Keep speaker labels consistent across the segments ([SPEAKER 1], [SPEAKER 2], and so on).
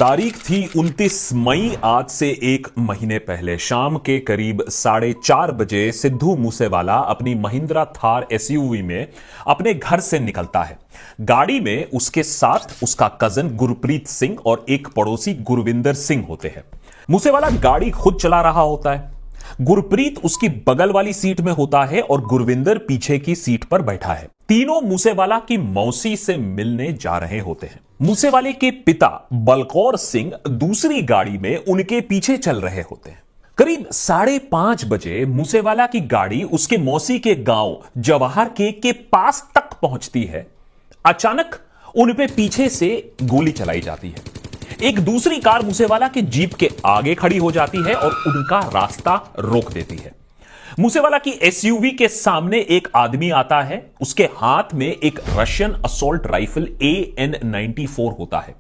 [SPEAKER 1] तारीख थी 29 मई। आज से एक महीने पहले शाम के करीब 4:30 बजे सिद्धू मूसेवाला अपनी महिंद्रा थार एसयूवी में अपने घर से निकलता है। गाड़ी में उसके साथ उसका कजन गुरप्रीत सिंह और एक पड़ोसी गुरविंदर सिंह होते हैं। मूसेवाला गाड़ी खुद चला रहा होता है। गुरप्रीत उसकी बगल वाली सीट में होता है और गुरविंदर पीछे की सीट पर बैठा है। तीनों मूसेवाला की मौसी से मिलने जा रहे होते हैं। मूसेवाले के पिता बलकौर सिंह दूसरी गाड़ी में उनके पीछे चल रहे होते हैं। करीब 5:30 बजे मूसेवाला की गाड़ी उसके मौसी के गांव जवाहर के पास तक पहुंचती है। अचानक उन पे पीछे से गोली चलाई जाती है। एक दूसरी कार मूसेवाला के जीप के आगे खड़ी हो जाती है और उनका रास्ता रोक देती है। मूसेवाला की एसयूवी के सामने एक आदमी आता है। उसके हाथ में एक रशियन असॉल्ट राइफल AN-94 होता है।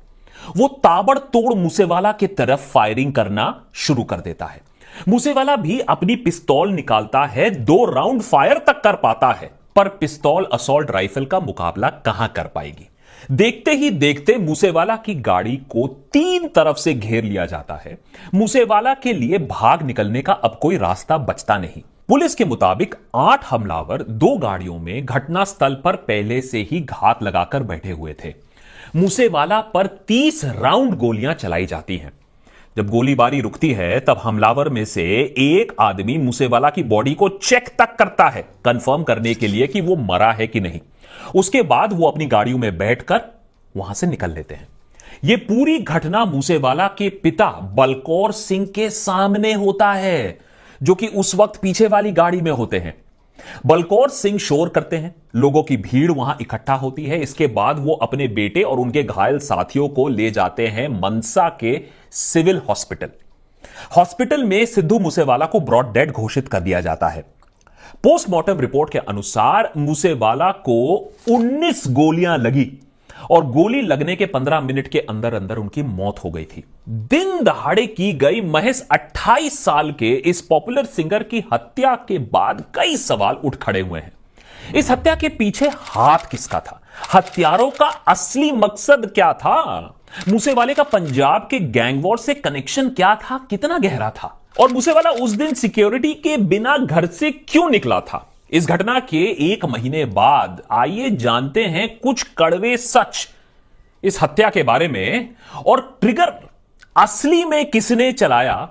[SPEAKER 1] वो ताबड़तोड़ मूसेवाला की तरफ फायरिंग करना शुरू कर देता है। मूसेवाला भी अपनी पिस्तौल निकालता है। 2 राउंड फायर तक कर पाता है, पर पिस्तौल असॉल्ट राइफल का मुकाबला कहां कर पाएगी। देखते ही देखते मूसेवाला की गाड़ी को 3 तरफ से घेर लिया जाता है। मूसेवाला के लिए भाग निकलने का अब कोई रास्ता बचता नहीं। पुलिस के मुताबिक 8 हमलावर 2 गाड़ियों में घटनास्थल पर पहले से ही घात लगाकर बैठे हुए थे। मूसेवाला पर 30 राउंड गोलियां चलाई जाती हैं। जब गोलीबारी रुकती है तब हमलावर में से एक आदमी मूसेवाला की बॉडी को चेक तक करता है, कंफर्म करने के लिए कि वो मरा है कि नहीं। उसके बाद वो अपनी गाड़ियों में बैठकर वहां से निकल लेते हैं। यह पूरी घटना मूसेवाला के पिता बलकौर सिंह के सामने होता है, जो कि उस वक्त पीछे वाली गाड़ी में होते हैं। बलकौर सिंह शोर करते हैं। लोगों की भीड़ वहां इकट्ठा होती है। इसके बाद वो अपने बेटे और उनके घायल साथियों को ले जाते हैं मनसा के सिविल हॉस्पिटल में सिद्धू मूसेवाला को ब्रॉड डेड घोषित कर दिया जाता है। पोस्टमार्टम रिपोर्ट के अनुसार मूसेवाला को 19 गोलियां लगी और गोली लगने के 15 मिनट के अंदर अंदर उनकी मौत हो गई थी। दिन दहाड़े की गई महज 28 साल के इस पॉपुलर सिंगर की हत्या के बाद कई सवाल उठ खड़े हुए हैं। इस हत्या के पीछे हाथ किसका था? हत्यारों का असली मकसद क्या था? मूसेवाले का पंजाब के गैंगवॉर से कनेक्शन क्या था? कितना गहरा था? और मूसेवाला उस दिन सिक्योरिटी के बिना घर से क्यों निकला था? इस घटना के 1 महीने बाद आइए जानते हैं कुछ कड़वे सच इस हत्या के बारे में, और ट्रिगर असली में किसने चलाया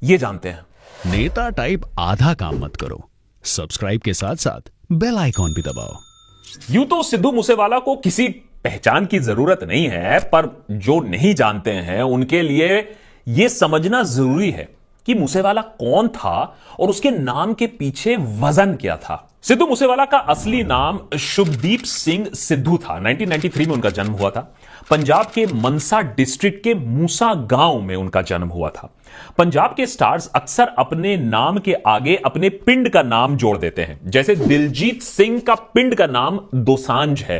[SPEAKER 1] यह जानते हैं।
[SPEAKER 2] नेता टाइप आधा काम मत करो, सब्सक्राइब के साथ साथ बेल आइकॉन भी दबाओ।
[SPEAKER 1] यूं तो सिद्धू मूसेवाला को किसी पहचान की जरूरत नहीं है, पर जो नहीं जानते हैं उनके लिए यह समझना जरूरी है कि मूसेवाला कौन था और उसके नाम के पीछे वजन क्या था। सिद्धू मूसेवाला का असली नाम शुभदीप सिंह सिद्धू था। 1993 में उनका जन्म हुआ था। पंजाब के मनसा डिस्ट्रिक्ट के मूसा गांव में उनका जन्म हुआ था। पंजाब के स्टार्स अक्सर अपने नाम के आगे अपने पिंड का नाम जोड़ देते हैं, जैसे दिलजीत सिंह का पिंड का नाम दोसांझ है।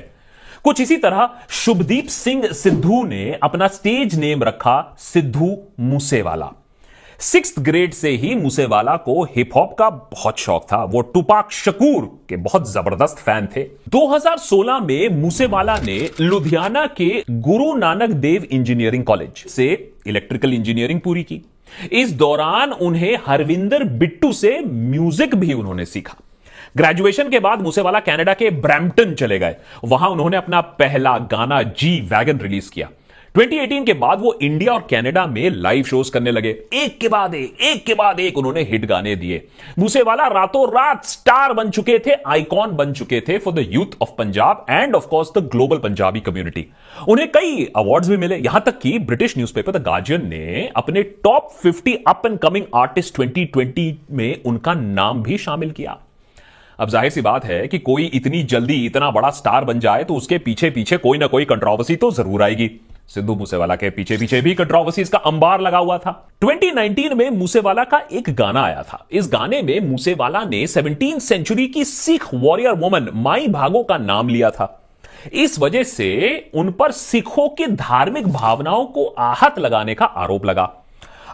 [SPEAKER 1] कुछ इसी तरह शुभदीप सिंह सिद्धू ने अपना स्टेज नेम रखा सिद्धू मूसेवाला। 6th ग्रेड से ही मूसेवाला को हिप हॉप का बहुत शौक था। वो टुपाक शकूर के बहुत जबरदस्त फैन थे। 2016 में मूसेवाला ने लुधियाना के गुरु नानक देव इंजीनियरिंग कॉलेज से इलेक्ट्रिकल इंजीनियरिंग पूरी की। इस दौरान उन्हें हरविंदर बिट्टू से म्यूजिक भी उन्होंने सीखा। ग्रेजुएशन के बाद मूसेवाला कनाडा के ब्रैम्पटन चले गए। वहां उन्होंने अपना पहला गाना जी वैगन रिलीज किया। 2018 के बाद वो इंडिया और कनाडा में लाइव शोज करने लगे। एक के बाद एक उन्होंने हिट गाने दिए। मूसेवाला रातों रात स्टार बन चुके थे, आइकॉन बन चुके थे for the youth of Punjab end of course the global Punjabi community. उन्हें कई अवार्ड्स भी मिले। यहां तक कि ब्रिटिश न्यूज़पेपर द गार्जियन ने अपने top 50 up and coming artist 2020 में उनका नाम भी शामिल किया। अब जाहिर सी बात है कि कोई इतनी जल्दी इतना बड़ा स्टार बन जाए तो उसके पीछे पीछे कोई ना कोई कंट्रोवर्सी तो जरूर आएगी। सिद्धू मूसेवाला के पीछे पीछे भी कंट्रोवर्सीज का अंबार लगा हुआ था। 2019 में मूसेवाला का एक गाना आया था। इस गाने में मूसेवाला ने 17वीं सेंचुरी की सिख वॉरियर वुमन माई भागो का नाम लिया था। इस वजह से उन पर सिखों की धार्मिक भावनाओं को आहत लगाने का आरोप लगा।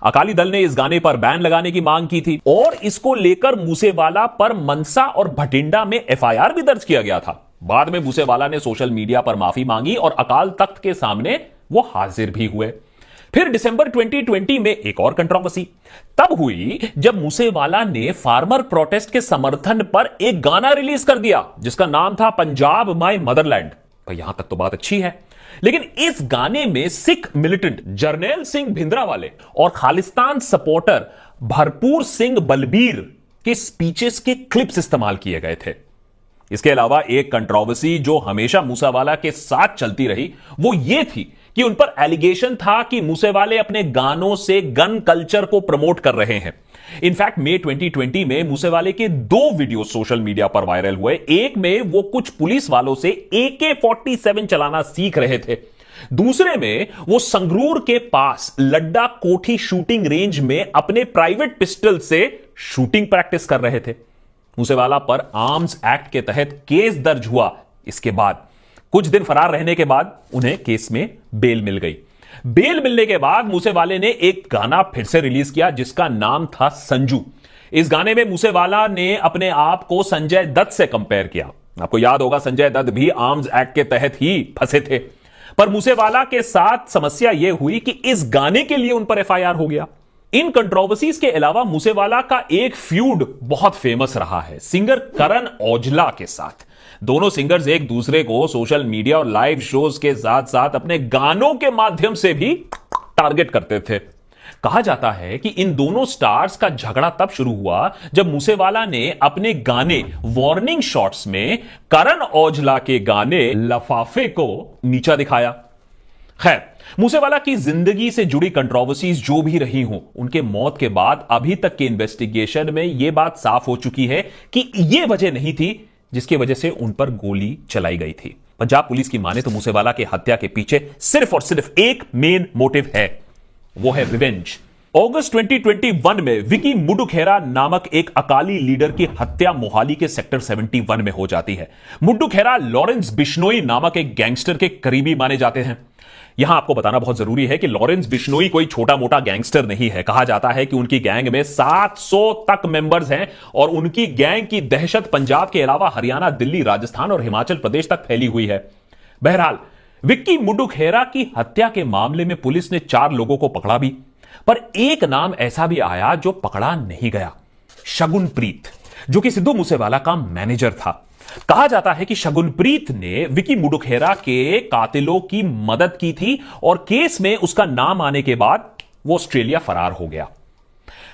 [SPEAKER 1] अकाली दल ने इस गाने पर बैन लगाने की मांग की थी और इसको लेकर मूसेवाला पर मनसा और भटिंडा में FIR भी दर्ज किया गया था। बाद में मूसेवाला ने सोशल मीडिया पर माफी मांगी और अकाल तख्त के सामने वो हाजिर भी हुए। फिर दिसंबर 2020 में एक और कंट्रोवर्सी तब हुई जब मूसेवाला ने फार्मर प्रोटेस्ट के समर्थन पर एक गाना रिलीज कर दिया जिसका नाम था पंजाब माय मदरलैंड। भाई यहां तक तो बात अच्छी है, लेकिन इस गाने में सिख मिलिटेंट जरनैल सिंह भिंद्रावाले और खालिस्तान सपोर्टर भरपूर सिंह बलबीर के स्पीचेस के क्लिप्स इस्तेमाल किए गए थे। इसके अलावा एक कंट्रोवर्सी जो हमेशा मूसेवाला के साथ चलती रही वो ये थी कि उन पर एलिगेशन था कि मूसेवाले अपने गानों से गन कल्चर को प्रमोट कर रहे हैं। इनफैक्ट मई 2020 में मूसेवाले के 2 वीडियो सोशल मीडिया पर वायरल हुए। एक में वो कुछ पुलिस वालों से AK-47 चलाना सीख रहे थे, दूसरे में वो संगरूर के पास लड्डा कोठी शूटिंग रेंज में अपने प्राइवेट पिस्टल से शूटिंग प्रैक्टिस कर रहे थे। मूसेवाला पर आर्म्स एक्ट के तहत केस दर्ज हुआ। इसके बाद कुछ दिन फरार रहने के बाद उन्हें केस में बेल मिल गई। बेल मिलने के बाद मूसेवाले ने एक गाना फिर से रिलीज किया जिसका नाम था संजू। इस गाने में मूसेवाला ने अपने आप को संजय दत्त से कंपेयर किया। आपको याद होगा संजय दत्त भी आर्म्स एक्ट के तहत ही फंसे थे, पर मूसेवाला के साथ समस्या यह हुई कि इस गाने के लिए उन पर FIR हो गया। इन कंट्रोवर्सीज के अलावा मूसेवाला का एक फ्यूड बहुत फेमस रहा है सिंगर करण औजला के साथ। दोनों सिंगर्स एक दूसरे को सोशल मीडिया और लाइव शोज के साथ साथ अपने गानों के माध्यम से भी टारगेट करते थे। कहा जाता है कि इन दोनों स्टार्स का झगड़ा तब शुरू हुआ जब मूसेवाला ने अपने गाने वार्निंग शॉट्स में करण औजला के गाने लफाफे को नीचा दिखाया। खैर, मूसेवाला की जिंदगी से जुड़ी कंट्रोवर्सीज जो भी रही हों, उनके मौत के बाद अभी तक के इन्वेस्टिगेशन में यह बात साफ हो चुकी है कि यह वजह नहीं थी जिसकी वजह से उन पर गोली चलाई गई थी। पंजाब पुलिस की माने तो मूसेवाला की हत्या के पीछे सिर्फ और सिर्फ एक मेन मोटिव है, वो है रिवेंज। अगस्त 2021 में विकी मुडुखेरा नामक एक अकाली लीडर की हत्या मोहाली के सेक्टर 71 में हो जाती है। मुडुखेरा लॉरेंस बिश्नोई नामक एक गैंगस्टर के करीबी माने जाते हैं। यहां आपको बताना बहुत जरूरी है कि लॉरेंस बिश्नोई कोई छोटा मोटा गैंगस्टर नहीं है। कहा जाता है कि उनकी गैंग में 700 तक मेंबर्स हैं और उनकी गैंग की दहशत पंजाब के अलावा हरियाणा, दिल्ली, राजस्थान और हिमाचल प्रदेश तक फैली हुई है। बहरहाल, विक्की मुडुखेरा की हत्या के मामले में पुलिस ने 4 लोगों को पकड़ा भी, पर एक नाम ऐसा भी आया जो पकड़ा नहीं गया, शगुनप्रीत, जो कि सिद्धू मूसेवाला का मैनेजर था। कहा जाता है कि शगुनप्रीत ने विकी मुडुखेरा के कातिलों की मदद की थी और केस में उसका नाम आने के बाद वो ऑस्ट्रेलिया फरार हो गया।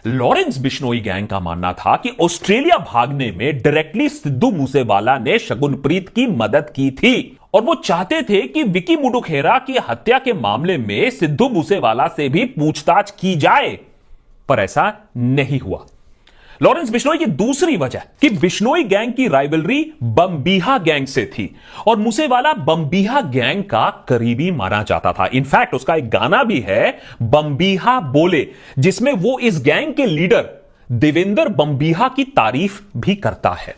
[SPEAKER 1] लॉरेंस बिश्नोई गैंग का मानना था कि ऑस्ट्रेलिया भागने में डायरेक्टली सिद्धू मूसेवाला ने शगुनप्रीत की मदद की थी और वो चाहते थे कि विकी मुडुखेरा की हत्या के मामले में सिद्धू मूसेवाला से भी पूछताछ की जाए, पर ऐसा नहीं हुआ। लॉरेंस बिश्नोई की दूसरी वजह कि बिश्नोई गैंग की राइवलरी बम्बीहा गैंग से थी और मूसेवाला बम्बीहा गैंग का करीबी माना जाता था। इनफैक्ट उसका एक गाना भी है बम्बीहा बोले, जिसमें वो इस गैंग के लीडर देवेंद्र बम्बीहा की तारीफ भी करता है।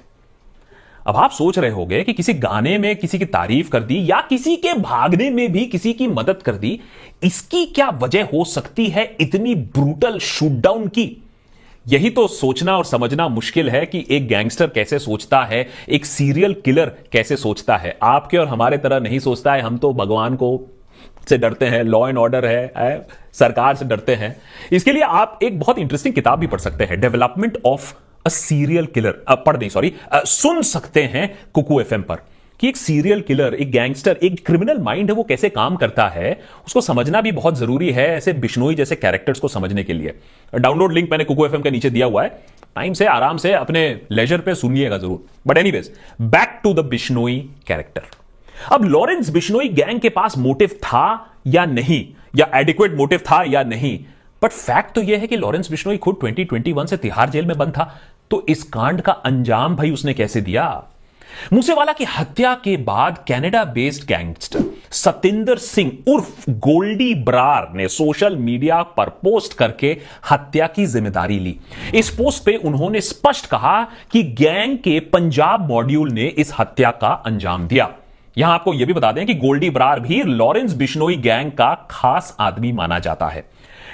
[SPEAKER 1] अब आप सोच रहे होंगे कि किसी गाने में किसी की तारीफ कर दी या किसी के भागने में भी किसी की मदद कर दी, इसकी क्या वजह हो सकती है इतनी ब्रूटल शूटडाउन की? यही तो सोचना और समझना मुश्किल है कि एक गैंगस्टर कैसे सोचता है, एक सीरियल किलर कैसे सोचता है। आपके और हमारे तरह नहीं सोचता है। हम तो भगवान को से डरते हैं, लॉ एंड ऑर्डर है, सरकार से डरते हैं। इसके लिए आप एक बहुत इंटरेस्टिंग किताब भी पढ़ सकते हैं, development of a serial killer. सुन सकते हैं कुकू FM पर कि एक सीरियल किलर, एक गैंगस्टर, एक क्रिमिनल माइंड है, वो कैसे काम करता है, उसको समझना भी बहुत जरूरी है ऐसे बिश्नोई जैसे कैरेक्टर्स को समझने के लिए। डाउनलोड लिंक मैंने कुकू FM के नीचे दिया हुआ है, टाइम से आराम से अपने लेजर पे सुनिएगा जरूर। But anyways, back to the Bishnoi character. अब लॉरेंस बिश्नोई गैंग के पास मोटिव था या नहीं, या एडिक्वेट मोटिव था या नहीं, बट फैक्ट तो यह है कि लॉरेंस बिश्नोई खुद 2021 से तिहाड़ जेल में बंद था। तो इस कांड का अंजाम भाई उसने कैसे दिया? मूसेवाला की हत्या के बाद Canada based gangster Satinder Singh उर्फ गोल्डी ब्रार ने सोशल मीडिया पर पोस्ट करके हत्या की जिम्मेदारी ली। इस पोस्ट पे उन्होंने स्पष्ट कहा कि गैंग के पंजाब मॉड्यूल ने इस हत्या का अंजाम दिया। यहां आपको यह भी बता दें कि गोल्डी ब्रार भी लॉरेंस बिश्नोई गैंग का खास आदमी माना जाता है।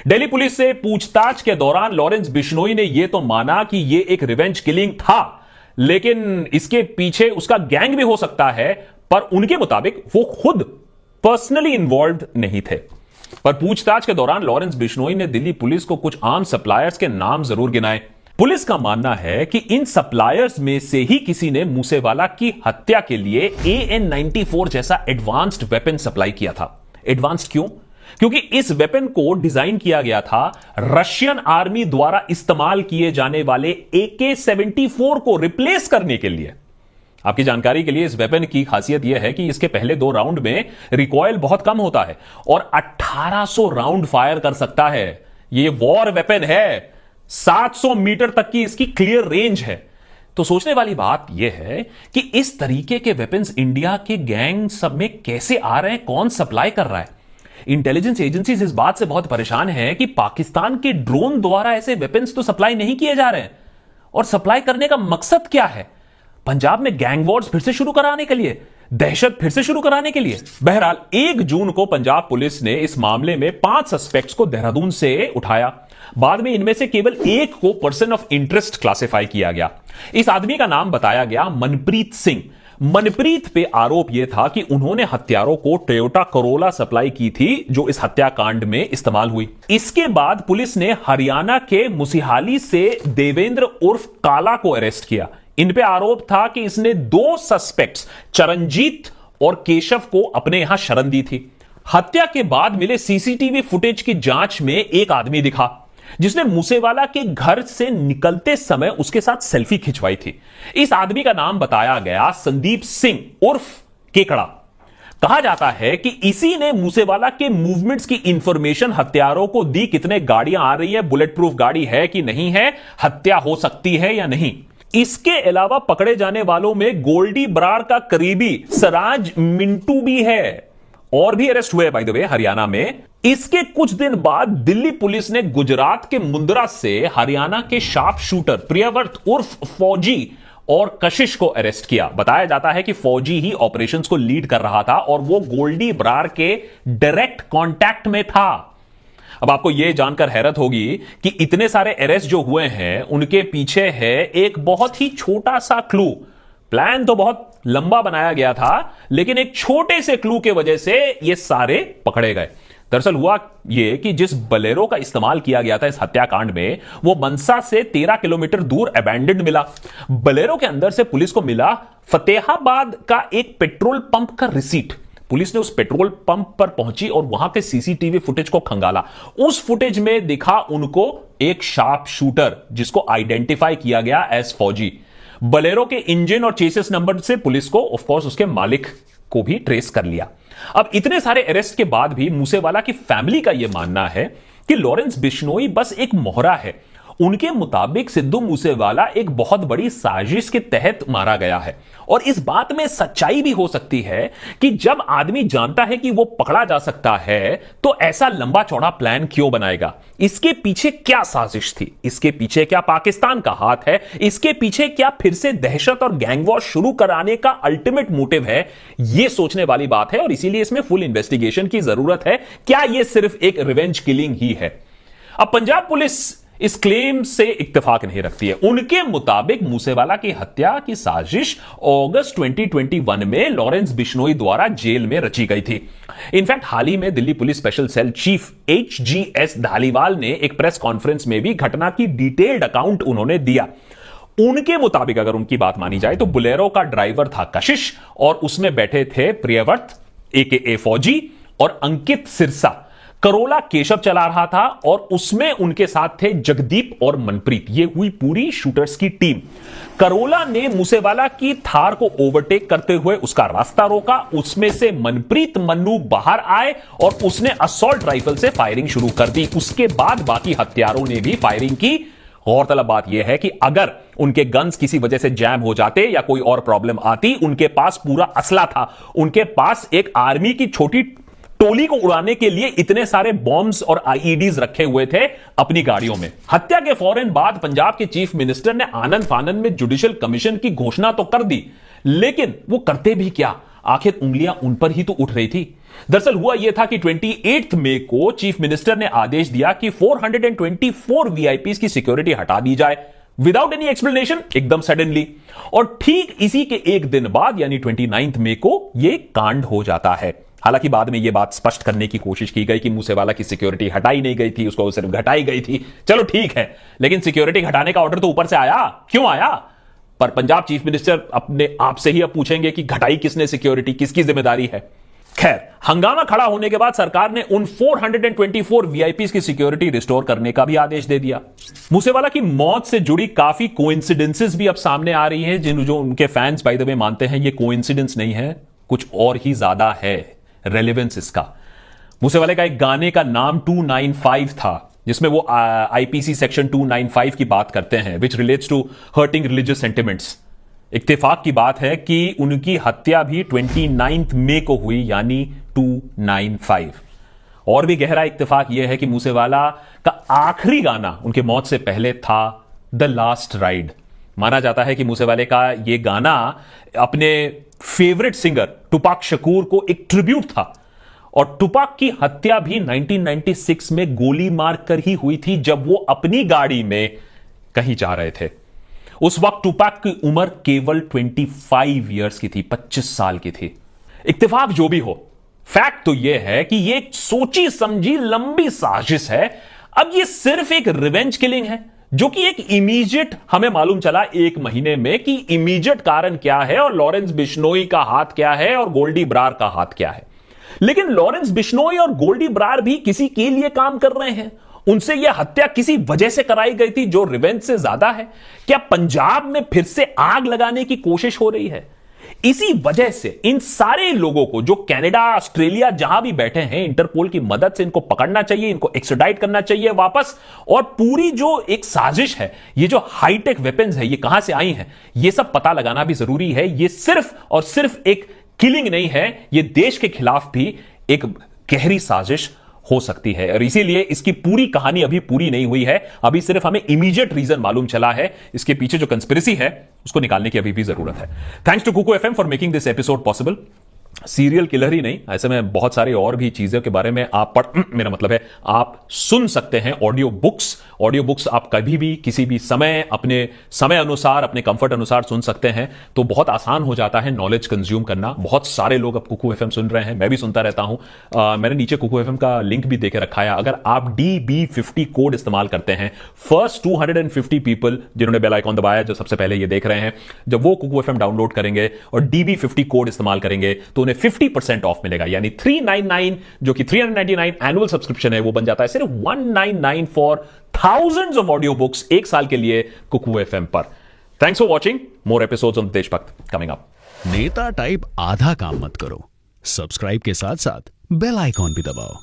[SPEAKER 1] दिल्ली पुलिस से पूछताछ के दौरान लॉरेंस बिश्नोई ने यह तो माना कि यह एक रिवेंज किलिंग था, लेकिन इसके पीछे उसका गैंग भी हो सकता है, पर उनके मुताबिक वो खुद पर्सनली इन्वॉल्व नहीं थे। पर पूछताछ के दौरान लॉरेंस बिश्नोई ने दिल्ली पुलिस को कुछ आम सप्लायर्स के नाम जरूर गिनाए। पुलिस का मानना है कि इन सप्लायर्स में से ही किसी ने मूसेवाला की हत्या के लिए AN-94 जैसा एडवांस्ड वेपन सप्लाई किया था। एडवांस्ड क्यों? क्योंकि इस वेपन को डिजाइन किया गया था रशियन आर्मी द्वारा इस्तेमाल किए जाने वाले AK-74 को रिप्लेस करने के लिए। आपकी जानकारी के लिए इस वेपन की खासियत यह है कि इसके पहले 2 राउंड में रिकॉइल बहुत कम होता है और 1800 राउंड फायर कर सकता है। यह वॉर वेपन है, 700 मीटर तक की इसकी क्लियर रेंज है। तो सोचने वाली बात यह है कि इस तरीके के वेपन्स इंडिया के गैंग सब में कैसे आ रहे हैं, कौन सप्लाई कर रहा है। इंटेलिजेंस एजेंसीज इस बात से बहुत परेशान है कि पाकिस्तान के ड्रोन द्वारा ऐसे वेपन्स तो सप्लाई नहीं किए जा रहे हैं, और सप्लाई करने का मकसद क्या है? पंजाब में गैंग वॉर्स फिर से शुरू कराने के लिए, दहशत फिर से शुरू कराने के लिए। बहरहाल 1 जून को पंजाब पुलिस ने इस मामले में 5 सस्पेक्ट्स को देहरादून से उठाया। बाद में इनमें से केवल 1 को पर्सन ऑफ इंटरेस्ट क्लासिफाई किया गया। इस आदमी का नाम बताया गया मनप्रीत सिंह। मनप्रीत पे आरोप यह था कि उन्होंने हत्यारों को टोयोटा करोला सप्लाई की थी, जो इस हत्याकांड में इस्तेमाल हुई। इसके बाद पुलिस ने हरियाणा के मुसिहाली से देवेंद्र उर्फ काला को अरेस्ट किया। इन पे आरोप था कि इसने 2 सस्पेक्ट्स चरणजीत और केशव को अपने यहां शरण दी थी। हत्या के बाद मिले सीसीटीवी फुटेज की जांच में एक आदमी दिखा जिसने मूसेवाला के घर से निकलते समय उसके साथ सेल्फी खिंचवाई थी। इस आदमी का नाम बताया गया संदीप सिंह उर्फ केकड़ा। कहा जाता है कि इसी ने मूसेवाला के मूवमेंट्स की इंफॉर्मेशन हत्यारों को दी, कितने गाड़ियां आ रही है, बुलेट प्रूफ गाड़ी है कि नहीं है, हत्या हो सकती है या नहीं। इसके अलावा पकड़े जाने वालों में गोल्डी बरार का करीबी सराज मिंटू भी है, और भी अरेस्ट हुए बाय द वे हरियाणा में। इसके कुछ दिन बाद दिल्ली पुलिस ने गुजरात के मुंद्रा से हरियाणा के शार्प शूटर प्रियव्रत उर्फ फौजी और कशिश को अरेस्ट किया। बताया जाता है कि फौजी ही ऑपरेशंस को लीड कर रहा था और वो गोल्डी बरार के डायरेक्ट कांटेक्ट में था। अब आपको यह जानकर हैरत होगी कि इतने सारे अरेस्ट जो हुए हैं उनके पीछे है एक बहुत ही छोटा सा क्लू। प्लान तो बहुत लंबा बनाया गया था, लेकिन एक छोटे से क्लू के वजह से ये सारे पकड़े गए। दरअसल हुआ यह कि जिस बलेरो का इस्तेमाल किया गया था इस हत्याकांड में, वो मनसा से 13 किलोमीटर दूर अबैंडन्ड मिला। बलेरो के अंदर से पुलिस को मिला फतेहाबाद का एक पेट्रोल पंप का रिसीट। पुलिस ने उस पेट्रोल पंप पर पहुंची और वहां के सीसीटीवी फुटेज को खंगाला। उस फुटेज में दिखा उनको एक शार्प शूटर जिसको आइडेंटिफाई किया गया एज फौजी। बलेरो के इंजन और चेसिस नंबर से पुलिस को ऑफ कोर्स उसके मालिक को भी ट्रेस कर लिया। अब इतने सारे अरेस्ट के बाद भी मूसेवाला की फैमिली का यह मानना है कि लॉरेंस बिश्नोई बस एक मोहरा है। उनके मुताबिक सिद्धू मूसेवाला एक बहुत बड़ी साजिश के तहत मारा गया है, और इस बात में सच्चाई भी हो सकती है कि जब आदमी जानता है कि वो पकड़ा जा सकता है तो ऐसा लंबा चौड़ा प्लान क्यों बनाएगा। इसके पीछे क्या साजिश थी, इसके पीछे क्या पाकिस्तान का हाथ है, इसके पीछे क्या फिर से दहशत और गैंग वॉर शुरू कराने का अल्टीमेट मोटिव है, यह सोचने वाली बात है। और इसीलिए इसमें फुल इन्वेस्टिगेशन की जरूरत है। क्या यह सिर्फ एक रिवेंज किलिंग ही है? अब पंजाब पुलिस इस क्लेम से इत्तेफाक नहीं रखती है। उनके मुताबिक मूसेवाला की हत्या की साजिश अगस्त 2021 में लॉरेंस बिश्नोई द्वारा जेल में रची गई थी। इनफैक्ट हाल ही में Delhi police special cell chief HGS Dhaliwal ने एक प्रेस कॉन्फ्रेंस में भी घटना की डिटेल्ड अकाउंट उन्होंने दिया। उनके मुताबिक अगर उनकी बात मानी जाए तो बुलेरो का ड्राइवर था कशिश और उसमें बैठे थे प्रियव्रत AKA फौजी और अंकित सिरसा। करोला केशव चला रहा था और उसमें उनके साथ थे जगदीप और मनप्रीत। ये हुई पूरी शूटर्स की टीम। करोला ने मूसेवाला की थार को ओवरटेक करते हुए उसका रास्ता रोका। उसमें से मनप्रीत मन्नू बाहर आए और उसने असॉल्ट राइफल से फायरिंग शुरू कर दी। उसके बाद बाकी हत्यारों ने भी फायरिंग की। गौरतलब बात यह है कि अगर उनके गन्स किसी वजह से जैम हो जाते या कोई और प्रॉब्लम आती, उनके पास पूरा असला था। उनके पास एक आर्मी की छोटी टोली को उड़ाने के लिए इतने सारे बॉम्ब्स और IEDs रखे हुए थे अपनी गाड़ियों में। हत्या के फौरन बाद पंजाब के चीफ मिनिस्टर ने आनंद फानंद में जुडिशियल कमीशन की घोषणा तो कर दी, लेकिन वो करते भी क्या? आखिर उंगलियां उन पर ही तो उठ रही थी। दरअसल हुआ यह था कि 28 मई को चीफ मिनिस्टर ने आदेश दिया कि 424 VIPs की सिक्योरिटी हटा दी जाए विदाउट एनी एक्सप्लेनेशन, एकदम सडनली। और ठीक इसी के एक दिन बाद यानी 29 मई को यह कांड हो जाता है। हालांकि बाद में यह बात स्पष्ट करने की कोशिश की गई कि मूसेवाला की सिक्योरिटी हटाई नहीं गई थी, उसको सिर्फ घटाई गई थी। चलो ठीक है, लेकिन सिक्योरिटी घटाने का ऑर्डर तो ऊपर से आया, क्यों आया? पर पंजाब चीफ मिनिस्टर अपने आप से ही अब पूछेंगे कि घटाई किसने सिक्योरिटी, किसकी जिम्मेदारी है? खैर, हंगामा खड़ा होने के बाद सरकार ने उन 424 वीआईपीज की सिक्योरिटी रिस्टोर करने का भी आदेश दे दिया। मूसेवाला की मौत से जुड़ी काफी कोइंसिडेंसेस भी अब सामने आ रही हैं, जो उनके फैंस बाय द वे मानते हैं ये कोइंसिडेंस नहीं है, कुछ और ही ज्यादा है रेलेवेंस इसका। मूसेवाले का एक गाने का नाम 295 था, जिसमें वो आईपीसी सेक्शन 295 की बात करते हैं, which relates to hurting religious sentiments. इत्तेफाक की बात है कि उनकी हत्या भी 29 मई को हुई, यानी 295। और भी गहरा इत्तेफाक यह है कि मूसेवाला का आखिरी गाना उनके मौत से पहले था द लास्ट राइड। माना जाता है कि मूसेवाले का यह गाना अपने फेवरेट सिंगर टुपाक शकूर को एक ट्रिब्यूट था, और टुपाक की हत्या भी 1996 में गोली मारकर ही हुई थी, जब वो अपनी गाड़ी में कहीं जा रहे थे। उस वक्त टुपाक की उम्र केवल 25 इयर्स की थी, 25 साल की थी। इत्तेफाक जो भी हो, फैक्ट तो यह है कि यह एक सोची समझी लंबी साजिश है। अब यह सिर्फ एक रिवेंज किलिंग है, जो कि एक इमीडिएट, हमें मालूम चला एक महीने में कि इमीडिएट कारण क्या है और लॉरेंस बिश्नोई का हाथ क्या है और गोल्डी ब्रार का हाथ क्या है। लेकिन लॉरेंस बिश्नोई और गोल्डी ब्रार भी किसी के लिए काम कर रहे हैं। उनसे यह हत्या किसी वजह से कराई गई थी जो रिवेंज से ज्यादा है। क्या पंजाब में फिर से आग लगाने की कोशिश हो रही है? इसी वजह से इन सारे लोगों को, जो कनाडा, ऑस्ट्रेलिया, जहां भी बैठे हैं, इंटरपोल की मदद से इनको पकड़ना चाहिए, इनको एक्स्ट्राडाइट करना चाहिए वापस। और पूरी जो एक साजिश है, ये जो हाईटेक वेपन्स है, ये कहां से आई हैं, ये सब पता लगाना भी जरूरी है। ये सिर्फ और सिर्फ एक किलिंग नहीं है, ये देश के खिलाफ भी एक गहरी साजिश हो सकती है। और इसीलिए इसकी पूरी कहानी अभी पूरी नहीं हुई है। अभी सिर्फ हमें इमीडिएट रीजन मालूम चला है। इसके पीछे जो कंस्पिरेसी है उसको निकालने की अभी भी जरूरत है। Thanks to Kuku FM for making this episode possible. Serial killer ही नहीं, ऐसे में बहुत सारे और भी चीजों के बारे में आप मेरा मतलब है आप सुन सकते हैं। ऑडियो बुक्स आप कभी भी किसी भी समय अपने समय अनुसार, अपने कंफर्ट अनुसार सुन सकते हैं। तो बहुत आसान हो जाता है नॉलेज कंज्यूम करना। बहुत सारे लोग अब कुकू एफएम सुन रहे हैं, मैं भी सुनता रहता हूं। मैंने नीचे कुकू एफएम का लिंक भी देके रखा है। अगर आप DB50 कोड इस्तेमाल करते हैं, फर्स्ट 250 पीपल जिन्होंने बेल आइकॉन दबाया, जो सबसे पहले ये देख रहे हैं, जब वो कुकू एफएम डाउनलोड करेंगे और DB50 कोड इस्तेमाल करेंगे तो उन्हें 50% ऑफ मिलेगा। यानी 399, जो कि 399 एनुअल सब्सक्रिप्शन है, वो बन जाता है सिर्फ 199 for thousands of audio books एक साल के लिए कुकू एफएम पर। Thanks for watching. More episodes on देशभक्त कमिंग अप।
[SPEAKER 2] नेता टाइप आधा काम मत करो, सब्सक्राइब के साथ साथ बेल आइकॉन भी दबाओ।